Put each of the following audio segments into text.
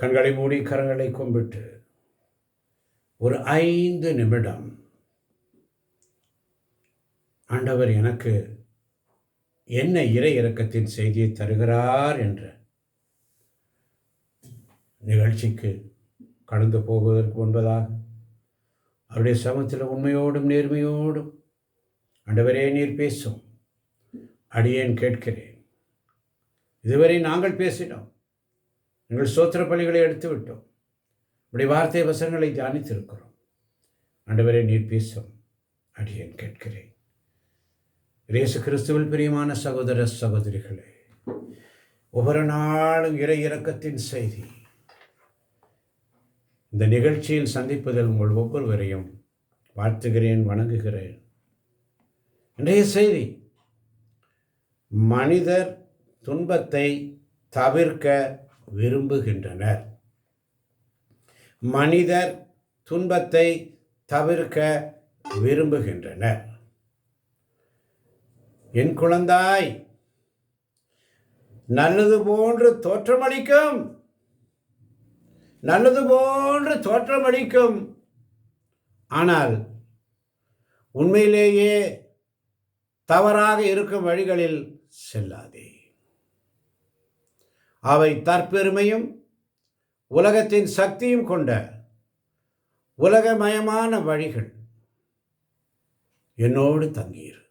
கண்களை மூடி கரங்களை கும்பிட்டு ஒரு 5 நிமிடம் ஆண்டவர் எனக்கு என்ன இறை இரக்கத்தின் செய்தியை தருகிறார் என்ற நிகழ்ச்சிக்கு கடந்து போவதற்கு முன்பதாக அவருடைய சமத்தில் உண்மையோடும் நேர்மையோடும் ஆண்டவரே நீர் பேசும், அடியேன் கேட்கிறேன். இதுவரை நாங்கள் பேசினோம், எங்கள் ஸ்தோத்திர பலிகளை எடுத்து விட்டோம், இப்படி வார்த்தை வசனங்களை தியானித்திருக்கிறோம். ஆண்டவரே நீர் பேசும், அடியேன் கேட்கிறேன். இயேசு கிறிஸ்துவில் பிரியமான சகோதர சகோதரிகளே, ஒவ்வொரு நாளும் இறை இரக்கத்தின் செய்தி இந்த நிகழ்ச்சியில் சந்திப்பதில் உங்கள் ஒவ்வொருவரையும் வாழ்த்துகிறேன், வணங்குகிறேன். இன்றைய செய்தி, மனிதர் துன்பத்தை தவிர்க்க விரும்புகின்றனர். மனிதர் துன்பத்தை தவிர்க்க விரும்புகின்றனர். என் குழந்தாய், நல்லது போன்று தோற்றமளிக்கும், நல்லது போன்று தோற்றமளிக்கும், ஆனால் உண்மையிலேயே தவறாக இருக்கும் வழிகளில் செல்லாதே. அவை தற்பெருமையும் உலகத்தின் சக்தியும் கொண்ட உலகமயமான வழிகள். என்னோடு தங்கியிரு,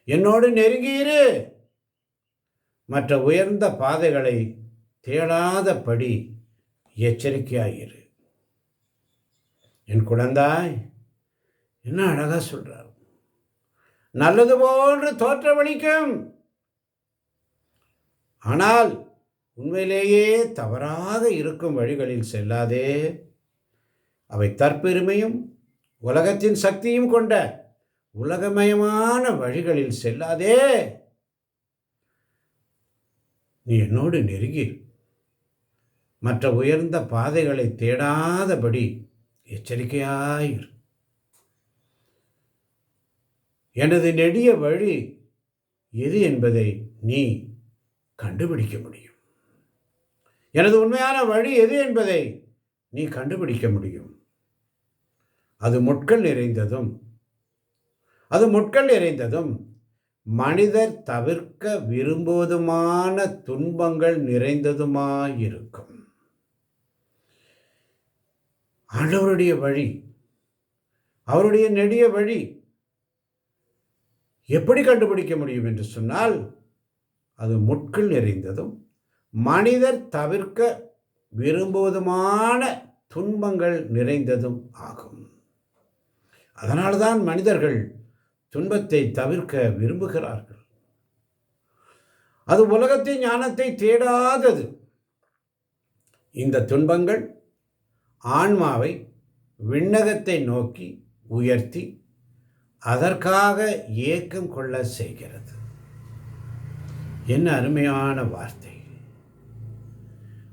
என்னோடு நெருங்கியிரு. மற்ற உயர்ந்த பாதைகளை தேடாதபடி எச்சரிக்கையாயிரு. என் குழந்தாய், என்ன அழகா சொல்றார். நல்லது போன்று தோற்றமளிக்கும், ஆனால் உண்மையிலேயே தவறாக இருக்கும் வழிகளில் செல்லாதே. அவை தற்பெருமையும் உலகத்தின் சக்தியும் கொண்ட உலகமயமான வழிகளில் செல்லாதே. நீ என்னோடு நெருங்கி மற்ற உயர்ந்த பாதைகளை தேடாதபடி எச்சரிக்கையாயிரு. எனது நெடிய வழி எது என்பதை நீ கண்டுபிடிக்க முடியும். எனது உண்மையான வழி எது என்பதை நீ கண்டுபிடிக்க முடியும். அது முட்கள் நிறைந்ததும் மனிதர் தவிர்க்க விரும்புவதுமான துன்பங்கள் நிறைந்ததுமாயிருக்கும். ஆண்டவருடைய வழி, அவருடைய நெடிய வழி எப்படி கண்டுபிடிக்க முடியும் என்று சொன்னால், அது முட்கள் நிறைந்ததும் மனிதர் தவிர்க்க விரும்புவதுமான துன்பங்கள் நிறைந்ததும் ஆகும். அதனால்தான் மனிதர்கள் துன்பத்தை தவிர்க்க விரும்புகிறார்கள். அது உலகத்தின் ஞானத்தை தேடாதது. இந்த துன்பங்கள் ஆன்மாவை விண்ணகத்தை நோக்கி உயர்த்தி அதற்காக ஏக்கம் கொள்ள செய்கிறது. என்ன அருமையான வார்த்தை!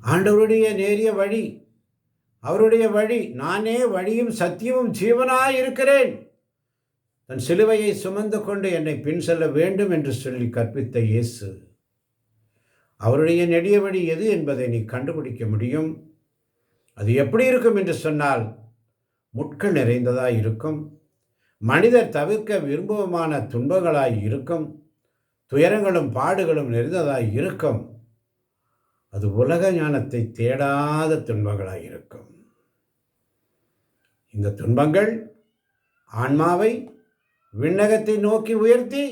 ஆண்டவருடைய நேரிய வழி, அவருடைய வழி, நானே வழியும் சத்தியமும் ஜீவனாய் இருக்கிறேன், தன் சிலுவையை சுமந்து கொண்டு என்னை பின் செல்ல வேண்டும் என்று சொல்லி கற்பித்த இயேசு, அவருடைய நெடிய வழி எது என்பதை நீ கண்டுபிடிக்க முடியும். அது எப்படி இருக்கும் என்று சொன்னால், முட்கள் நிறைந்ததாய் இருக்கும், மனிதர் தவிர்க்க விரும்புவமான துன்பங்களாய் இருக்கும், துயரங்களும் பாடுகளும் நிறைந்ததாய் இருக்கும். அது உலக ஞானத்தை தேடாத துன்பங்களாய் இருக்கும். இந்த துன்பங்கள் ஆன்மாவை விண்ணகத்தை நோக்கி உயர்த்தி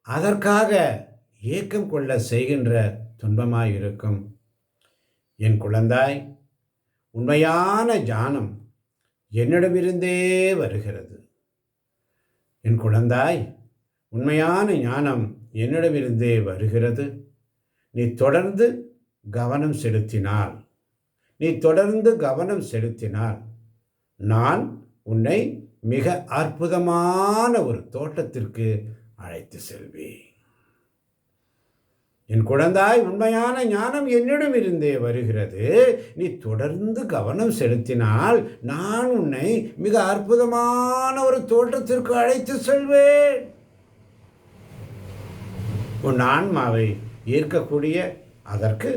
அதற்காக ஏக்கம் கொள்ள செய்கின்ற துன்பமாயிருக்கும். என் குழந்தாய், உண்மையான ஞானம் என்னிடமிருந்தே வருகிறது. என் குழந்தாய், உண்மையான ஞானம் என்னிடமிருந்தே வருகிறது. நீ தொடர்ந்து கவனம் செலுத்தினால் நான் உன்னை மிக அற்புதமான ஒரு தோட்டத்திற்கு அழைத்து செல்வேன். என் குழந்தாய், உண்மையான ஞானம் என்னிடம் இருந்தே வருகிறது. நீ தொடர்ந்து கவனம் செலுத்தினால் நான் உன்னை மிக அற்புதமான ஒரு தோட்டத்திற்கு அழைத்து செல்வேன். உன் ஆன்மாவை ஈர்க்கக்கூடிய, அதற்கு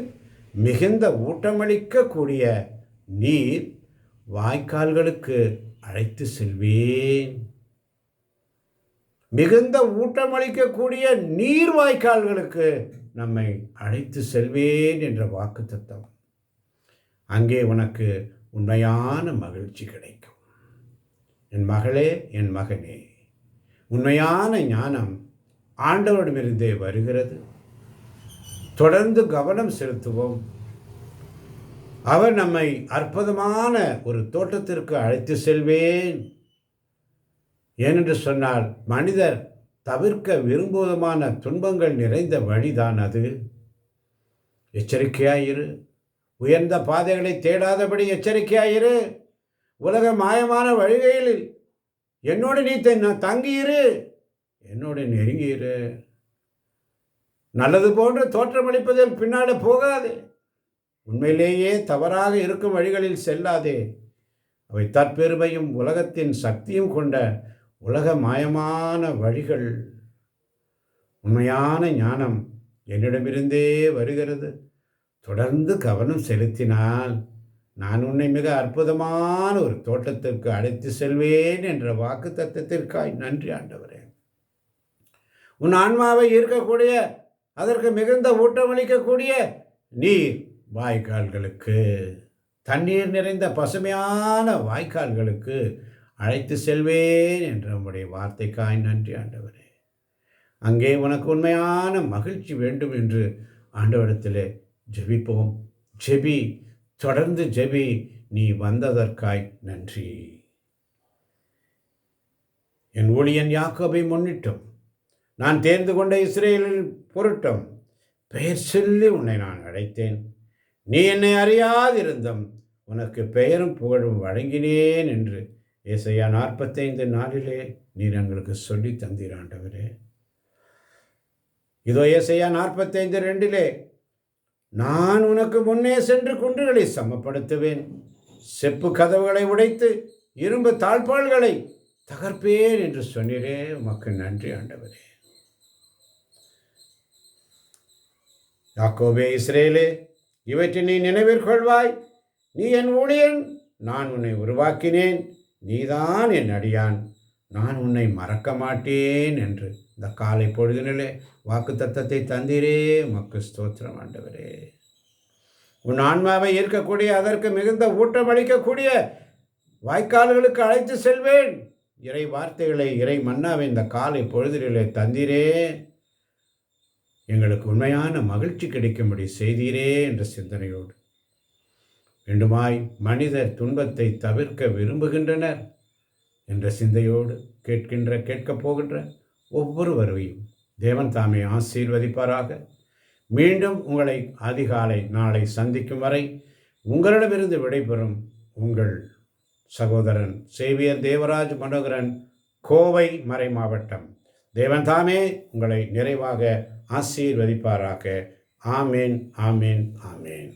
மிகுந்த ஊட்டமளிக்கக்கூடிய நீர் வாய்க்கால்களுக்கு அழைத்து செல்வேன். மிகுந்த ஊட்டமளிக்கக்கூடிய நீர் வாய்க்கால்களுக்கு நம்மை அழைத்து செல்வேன் என்ற வாக்குத்தத்தம். அங்கே உனக்கு உண்மையான மகிழ்ச்சி கிடைக்கும். என் மகளே, என் மகனே, உண்மையான ஞானம் ஆண்டவரிடமிருந்தே வருகிறது. தொடர்ந்து கவனம் செலுத்துவோம். அவர் நம்மை அற்புதமான ஒரு தோட்டத்திற்கு அழைத்து செல்வேன். ஏனென்று சொன்னால், மனிதர் தவிர்க்க விரும்புவதமான துன்பங்கள் நிறைந்த வழிதான் அது. எச்சரிக்கையாயிரு. உயர்ந்த பாதைகளை தேடாதபடி எச்சரிக்கையாயிரு. உலக மாயமான வழிகளில் என்னோடு நீ தங்கியிரு, என்னோடு நெருங்கியிரு. நல்லது போன்று தோற்றமளிப்பதில் பின்னாடி போகாதே. உண்மையிலேயே தவறாக இருக்கும் வழிகளில் செல்லாதே. அவை தற்பெருமையும் உலகத்தின் சக்தியும் கொண்ட உலக மாயமான வழிகள். உண்மையான ஞானம் என்னிடமிருந்தே வருகிறது. தொடர்ந்து கவனம் செலுத்தினால் நான் உன்னை மிக அற்புதமான ஒரு தோட்டத்திற்கு அழைத்து செல்வேன் என்ற வாக்கு தத்தத்திற்காய் நன்றி ஆண்டவரே. உன் ஆன்மாவை ஈர்க்கக்கூடிய, அதற்கு மிகுந்த ஊட்டமளிக்கக்கூடிய நீர் வாய்க்கால்களுக்கு, தண்ணீர் நிறைந்த பசுமையான வாய்க்கால்களுக்கு அழைத்து செல்வேன் என்ற உம்முடைய வார்த்தைக்காய் நன்றி ஆண்டவரே. அங்கே உனக்கு உண்மையான மகிழ்ச்சி வேண்டும் என்று ஆண்டவரிடத்திலே ஜெபிப்போம். ஜெபி, தொடர்ந்து ஜெபி. நீ வந்ததற்காய் நன்றி. என் ஊழியன் யாக்கோபை முன்னிட்டும், நான் தேர்ந்து கொண்ட இஸ்ரேலின் பொருட்டும் பெயர் சொல்லி உன்னை நான் அழைத்தேன். நீ என்னை அறியாதிருந்தும் உனக்கு பெயரும் புகழும் வழங்கினேன் என்று ஏசாயா 45:4 நீர் எங்களுக்கு சொல்லி தந்தீர் ஆண்டவரே. இதோ ஏசாயா 45:2 நான் உனக்கு முன்னே சென்று குன்றுகளை சமப்படுத்துவேன், செப்பு கதவுகளை உடைத்து இரும்பு தாழ்பாள்களை தகர்ப்பேன் என்று சொன்னீரே. உமக்கு நன்றி ஆண்டவரே. யாக்கோபே, இஸ்ரேலே, இவற்றை நீ நினைவிற்கொள்வாய். நீ என் ஊழியன், நான் உன்னை உருவாக்கினேன். நீதான் என் அடியான், நான் உன்னை மறக்க மாட்டேன் என்று இந்த காலை பொழுதினிலே வாக்கு தத்தத்தை தந்தீரே. உமக்கு ஸ்தோத்திரம் ஆண்டவரே. உன் ஆன்மாவை ஈர்க்கக்கூடிய, அதற்கு மிகுந்த ஊட்டமளிக்கக்கூடிய வாய்க்கால்களுக்கு அழைத்து செல்வேன். இறை வார்த்தைகளை, இறை மன்னாவை இந்த காலை பொழுதிலே தந்தீரே. எங்களுக்கு உண்மையான மகிழ்ச்சி கிடைக்கும்படி செய்தீரே என்ற சிந்தனையோடு, வேண்டுமாய் மனிதர் துன்பத்தை தவிர்க்க விரும்புகின்றனர் என்ற சிந்தையோடு கேட்கப் போகின்ற ஒவ்வொருவரையும் தேவன் தாமே ஆசீர்வதிப்பாராக. மீண்டும் உங்களை அதிகாலை நாளை சந்திக்கும் வரை உங்களிடமிருந்து விடைபெறும் உங்கள் சகோதரன் சேவியர் தேவராஜ் மனோகரன், கோவை மறை மாவட்டம். தேவன் தாமே உங்களை நிறைவாக ஆசீர்வதிப்பாராக. ஆமேன், ஆமேன், ஆமேன்.